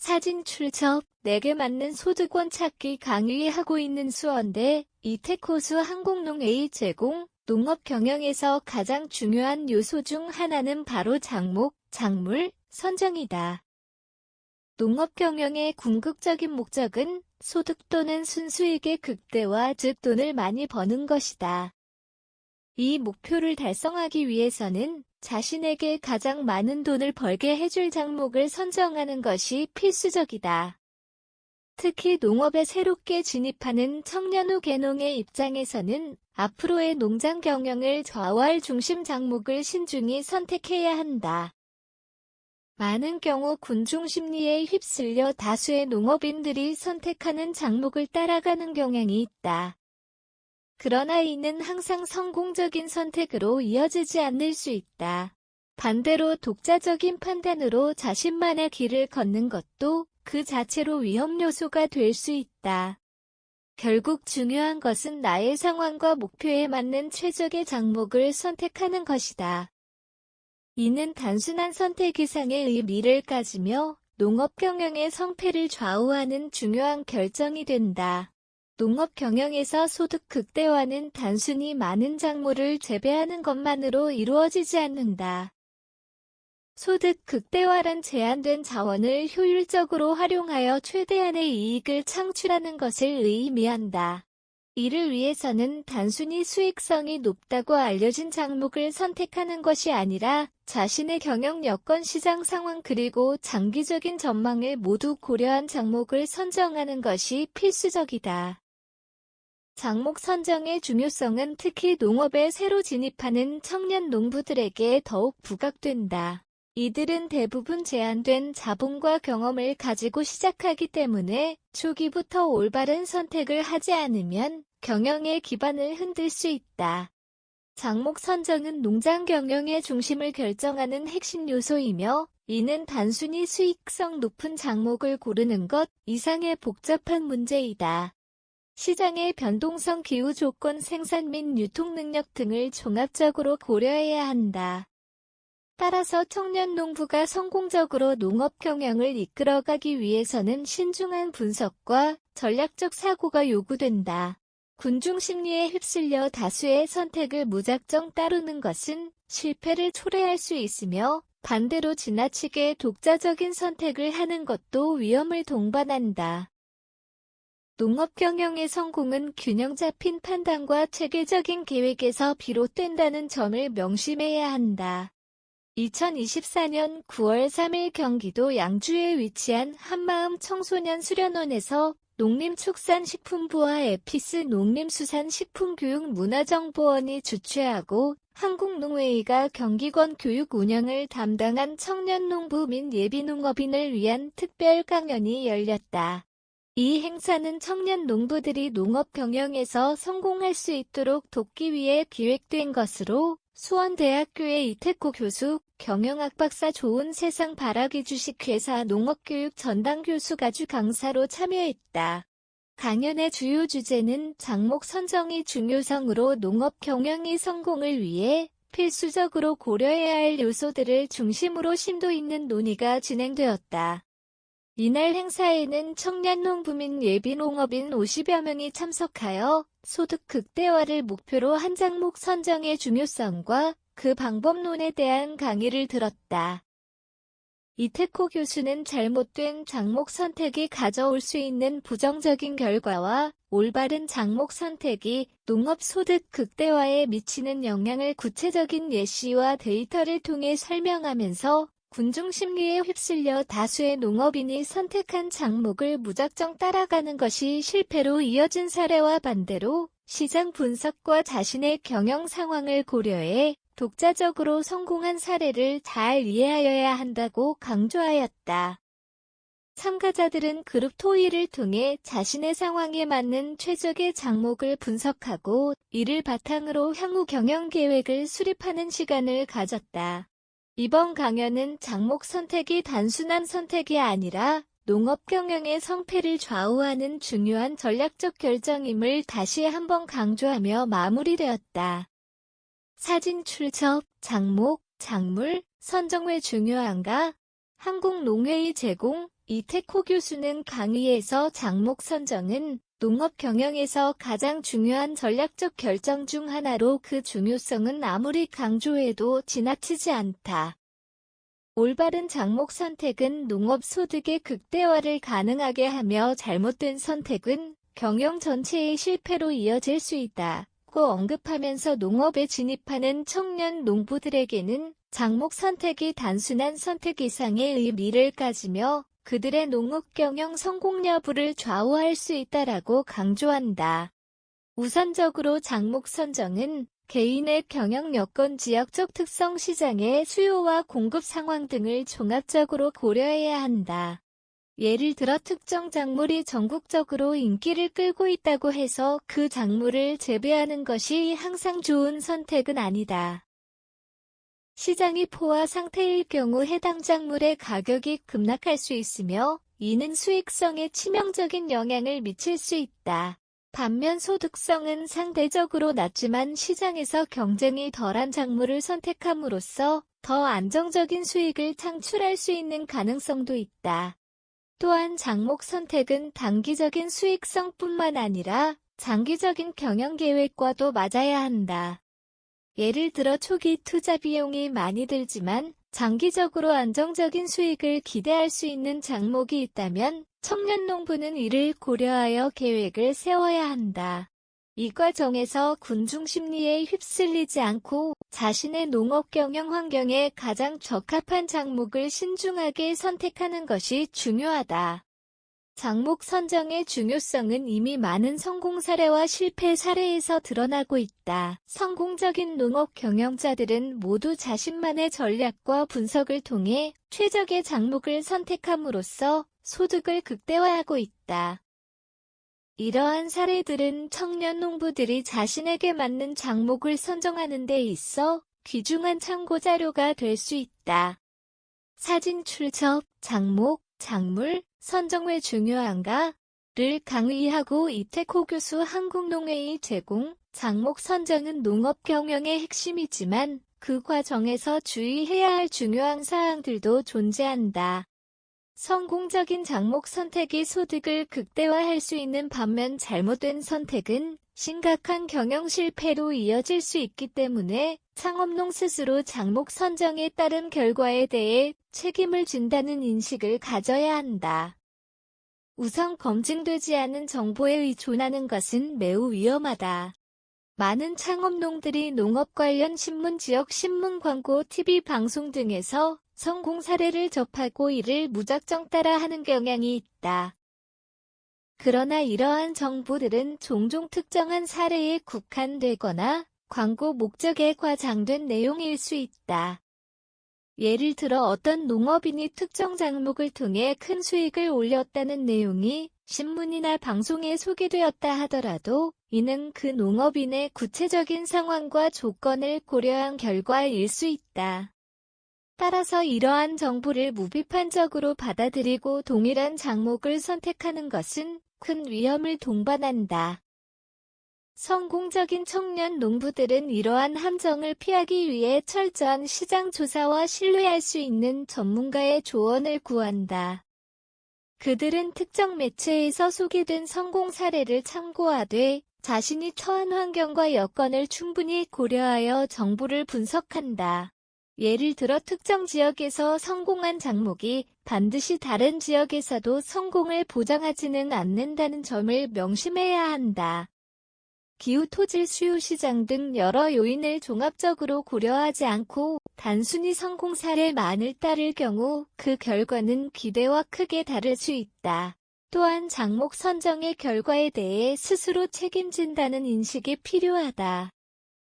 사진 출처, 내게 맞는 소득원 찾기 강의하고 있는 수원대 이테코수 항공농A 제공, 농업 경영에서 가장 중요한 요소 중 하나는 바로 작목, 작물, 선정이다. 농업 경영의 궁극적인 목적은 소득 또는 순수익의 극대화, 즉 돈을 많이 버는 것이다. 이 목표를 달성하기 위해서는 자신에게 가장 많은 돈을 벌게 해줄 작목을 선정하는 것이 필수적이다. 특히 농업에 새롭게 진입하는 청년 후 개농의 입장에서는 앞으로의 농장 경영을 좌우할 중심 작목을 신중히 선택해야 한다. 많은 경우 군중 심리에 휩쓸려 다수의 농업인들이 선택하는 작목을 따라가는 경향이 있다. 그러나 이는 항상 성공적인 선택으로 이어지지 않을 수 있다. 반대로 독자적인 판단으로 자신만의 길을 걷는 것도 그 자체로 위험 요소가 될 수 있다. 결국 중요한 것은 나의 상황과 목표에 맞는 최적의 작목을 선택하는 것이다. 이는 단순한 선택 이상의 의미를 가지며 농업 경영의 성패를 좌우하는 중요한 결정이 된다. 농업 경영에서 소득 극대화는 단순히 많은 작물을 재배하는 것만으로 이루어지지 않는다. 소득 극대화란 제한된 자원을 효율적으로 활용하여 최대한의 이익을 창출하는 것을 의미한다. 이를 위해서는 단순히 수익성이 높다고 알려진 작목을 선택하는 것이 아니라 자신의 경영 여건, 시장 상황 그리고 장기적인 전망을 모두 고려한 작목을 선정하는 것이 필수적이다. 작목 선정의 중요성은 특히 농업에 새로 진입하는 청년 농부들에게 더욱 부각된다. 이들은 대부분 제한된 자본과 경험을 가지고 시작하기 때문에 초기부터 올바른 선택을 하지 않으면 경영의 기반을 흔들 수 있다. 작목 선정은 농장 경영의 중심을 결정하는 핵심 요소이며 이는 단순히 수익성 높은 작목을 고르는 것 이상의 복잡한 문제이다. 시장의 변동성, 기후 조건, 생산 및 유통 능력 등을 종합적으로 고려해야 한다. 따라서 청년 농부가 성공적으로 농업 경영을 이끌어가기 위해서는 신중한 분석과 전략적 사고가 요구된다. 군중 심리에 휩쓸려 다수의 선택을 무작정 따르는 것은 실패를 초래할 수 있으며 반대로 지나치게 독자적인 선택을 하는 것도 위험을 동반한다. 농업 경영의 성공은 균형 잡힌 판단과 체계적인 계획에서 비롯된다는 점을 명심해야 한다. 2024년 9월 3일 경기도 양주에 위치한 한마음 청소년 수련원에서 농림축산식품부와 에피스 농림수산식품교육문화정보원이 주최하고 한국농회의가 경기권 교육 운영을 담당한 청년 농부 및 예비농업인을 위한 특별 강연이 열렸다. 이 행사는 청년 농부들이 농업 경영에서 성공할 수 있도록 돕기 위해 기획된 것으로 수원대학교의 이태코 교수, 경영학 박사, 좋은 세상 바라기 주식회사 농업교육 전담 교수가 주 강사로 참여했다. 강연의 주요 주제는 작목 선정의 중요성으로 농업 경영의 성공을 위해 필수적으로 고려해야 할 요소들을 중심으로 심도 있는 논의가 진행되었다. 이날 행사에는 청년 농부 및 예비농업인 50여 명이 참석하여 소득 극대화를 목표로 한 작목 선정의 중요성과 그 방법론에 대한 강의를 들었다. 이태코 교수는 잘못된 작목 선택이 가져올 수 있는 부정적인 결과와 올바른 작목 선택이 농업 소득 극대화에 미치는 영향을 구체적인 예시와 데이터를 통해 설명하면서 군중 심리에 휩쓸려 다수의 농업인이 선택한 작목을 무작정 따라가는 것이 실패로 이어진 사례와 반대로 시장 분석과 자신의 경영 상황을 고려해 독자적으로 성공한 사례를 잘 이해하여야 한다고 강조하였다. 참가자들은 그룹 토의를 통해 자신의 상황에 맞는 최적의 작목을 분석하고 이를 바탕으로 향후 경영 계획을 수립하는 시간을 가졌다. 이번 강연은 작목 선택이 단순한 선택이 아니라 농업 경영의 성패를 좌우하는 중요한 전략적 결정임을 다시 한번 강조하며 마무리되었다. 사진 출처, 작목, 작물, 선정 왜 중요한가? 한국농회의 제공, 이태코 교수는 강의에서 장목 선정은 농업 경영에서 가장 중요한 전략적 결정 중 하나로 그 중요성은 아무리 강조해도 지나치지 않다. 올바른 장목 선택은 농업 소득의 극대화를 가능하게 하며 잘못된 선택은 경영 전체의 실패로 이어질 수 있다고 언급하면서 농업에 진입하는 청년 농부들에게는 장목 선택이 단순한 선택 이상의 의미를 가지며 그들의 농업 경영 성공 여부를 좌우할 수 있다라고 강조한다. 우선적으로 장목 선정은 개인의 경영 여건, 지역적 특성, 시장의 수요와 공급 상황 등을 종합적으로 고려해야 한다. 예를 들어 특정 작물이 전국적으로 인기를 끌고 있다고 해서 그 작물을 재배하는 것이 항상 좋은 선택은 아니다. 시장이 포화 상태일 경우 해당 작물의 가격이 급락할 수 있으며 이는 수익성에 치명적인 영향을 미칠 수 있다. 반면 소득성은 상대적으로 낮지만 시장에서 경쟁이 덜한 작물을 선택함으로써 더 안정적인 수익을 창출할 수 있는 가능성도 있다. 또한 장목 선택은 단기적인 수익성뿐만 아니라 장기적인 경영 계획과도 맞아야 한다. 예를 들어 초기 투자 비용이 많이 들지만 장기적으로 안정적인 수익을 기대할 수 있는 작목이 있다면 청년 농부는 이를 고려하여 계획을 세워야 한다. 이 과정에서 군중 심리에 휩쓸리지 않고 자신의 농업 경영 환경에 가장 적합한 작목을 신중하게 선택하는 것이 중요하다. 장목 선정의 중요성은 이미 많은 성공 사례와 실패 사례에서 드러나고 있다. 성공적인 농업 경영자들은 모두 자신만의 전략과 분석을 통해 최적의 작목을 선택함으로써 소득을 극대화하고 있다. 이러한 사례들은 청년 농부들이 자신에게 맞는 작목을 선정하는 데 있어 귀중한 참고 자료가 될 수 있다. 사진 출처, 장목, 작물, 선정 왜 중요한가?를 강의하고 이태코 교수 한국농회의 제공, 장목 선정은 농업 경영의 핵심이지만 그 과정에서 주의해야 할 중요한 사항들도 존재한다. 성공적인 장목 선택이 소득을 극대화할 수 있는 반면 잘못된 선택은 심각한 경영 실패로 이어질 수 있기 때문에 창업농 스스로 장목 선정에 따른 결과에 대해 책임을 진다는 인식을 가져야 한다. 우선 검증되지 않은 정보에 의존하는 것은 매우 위험하다. 많은 창업농들이 농업 관련 신문, 지역 신문, 광고, TV 방송 등에서 성공 사례를 접하고 이를 무작정 따라하는 경향이 있다. 그러나 이러한 정보들은 종종 특정한 사례에 국한되거나 광고 목적에 과장된 내용일 수 있다. 예를 들어 어떤 농업인이 특정 작목을 통해 큰 수익을 올렸다는 내용이 신문이나 방송에 소개되었다 하더라도 이는 그 농업인의 구체적인 상황과 조건을 고려한 결과일 수 있다. 따라서 이러한 정보를 무비판적으로 받아들이고 동일한 작목을 선택하는 것은 큰 위험을 동반한다. 성공적인 청년 농부들은 이러한 함정을 피하기 위해 철저한 시장 조사와 신뢰할 수 있는 전문가의 조언을 구한다. 그들은 특정 매체에서 소개된 성공 사례를 참고하되 자신이 처한 환경과 여건을 충분히 고려하여 정보를 분석한다. 예를 들어 특정 지역에서 성공한 작목이 반드시 다른 지역에서도 성공을 보장하지는 않는다는 점을 명심해야 한다. 기후, 토질, 수요, 시장 등 여러 요인을 종합적으로 고려하지 않고 단순히 성공 사례만을 따를 경우 그 결과는 기대와 크게 다를 수 있다. 또한 작목 선정의 결과에 대해 스스로 책임진다는 인식이 필요하다.